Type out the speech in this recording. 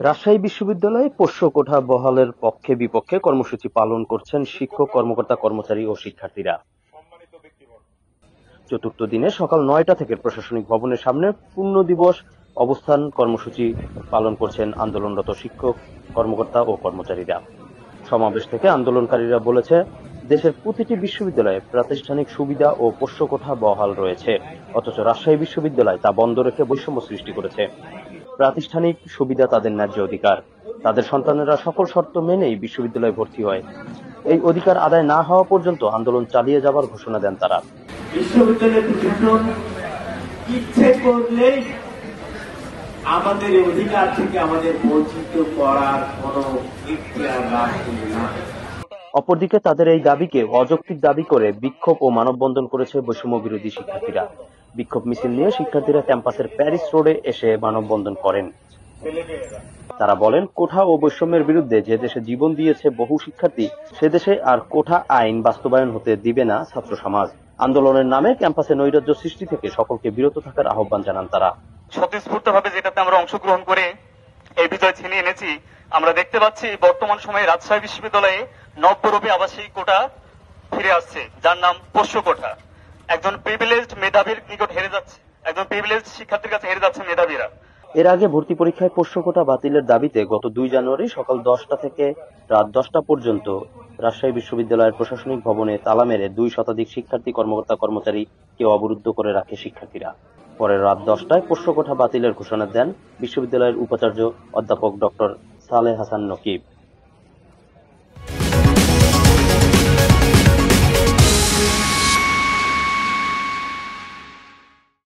রাজশাহী বিশ্ববিদ্যালয়ে পোষ্য কোঠা বহালের পক্ষে বিপক্ষে কর্মসূচি পালন করছেন শিক্ষক, কর্মকর্তা, কর্মচারী ও শিক্ষার্থীরা। চতুর্থ দিনে সকাল ৯টা থেকে প্রশাসনিক ভবনের সামনে পূর্ণ দিবস অবস্থান কর্মসূচি পালন করছেন আন্দোলনরত শিক্ষক, কর্মকর্তা ও কর্মচারীরা। সমাবেশ থেকে আন্দোলনকারীরা বলেছে, দেশের প্রতিটি বিশ্ববিদ্যালয়ে প্রাতিষ্ঠানিক সুবিধা ও পোষ্য কোঠা বহাল রয়েছে, অথচ রাজশাহী বিশ্ববিদ্যালয় তা বন্ধ রেখে বৈষম্য সৃষ্টি করেছে। প্রাতিষ্ঠানিক সুবিধা তাদের ন্যায্য অধিকার, তাদের সন্তানেরা সকল শর্ত মেনেই বিশ্ববিদ্যালয়ে ভর্তি হয়। এই অধিকার আদায় না হওয়া পর্যন্ত আন্দোলন চালিয়ে যাবার ঘোষণা দেন তারা। বিশ্ববিদ্যালয়ের প্রশাসন ইচ্ছে করলেই আমাদের অধিকার থেকে আমাদের বঞ্চিত করার কোন ইখতিয়ার রাখে না। অপরদিকে তাদের এই দাবিকে অযৌক্তিক দাবি করে বিক্ষোভ ও মানববন্ধন করেছে বৈষম্য বিরোধী শিক্ষার্থীরা। বিক্ষোভ মিছিল নিয়ে শিক্ষার্থীরা ক্যাম্পাসের প্যারিস রোডে এসে মানববন্ধন করেন। তারা বলেন, কোঠা ও বৈষম্যের বিরুদ্ধে যে দেশে জীবন দিয়েছে বহু শিক্ষার্থী, সে দেশে আর কোঠা আইন বাস্তবায়ন হতে দিবে না ছাত্র সমাজ। আন্দোলনের নামে ক্যাম্পাসে নৈরাজ্য সৃষ্টি থেকে সকলকে বিরত থাকার আহ্বান জানান তারা। স্বতঃস্ফূর্তভাবে যেটাতে আমরা অংশগ্রহণ করে এই বিজয় ছিনিয়ে এনেছি, আমরা দেখতে পাচ্ছি বর্তমান সময়ে রাজশাহী বিশ্ববিদ্যালয়ে নবরূপে আবাসিক কোঠা ফিরে আসছে, যার নাম পোষ্য কোঠা। একজন প্রিভিলেজড মেধাবীর নিকট হেরে যাচ্ছে, একজন প্রিভিলেজড শিক্ষার্থীর কাছে হেরে যাচ্ছে মেধাবীরা। এর আগে ভর্তি পরীক্ষায় পোষ্য কোটা বাতিলের দাবিতে গত 2 জানুয়ারি সকাল 10টা থেকে রাত 10টা পর্যন্ত রাজশাহী বিশ্ববিদ্যালয়ের প্রশাসনিক ভবনে তালা মেরে 2 শতাধিক শিক্ষার্থী, কর্মকর্তা, কর্মচারীকে অবরুদ্ধ করে রাখে শিক্ষার্থীরা। পরে রাত 10টায় পোষ্য কোঠা বাতিলের ঘোষণা দেন বিশ্ববিদ্যালয়ের উপাচার্য অধ্যাপক ডক্টর সালেহ হাসান নকিব।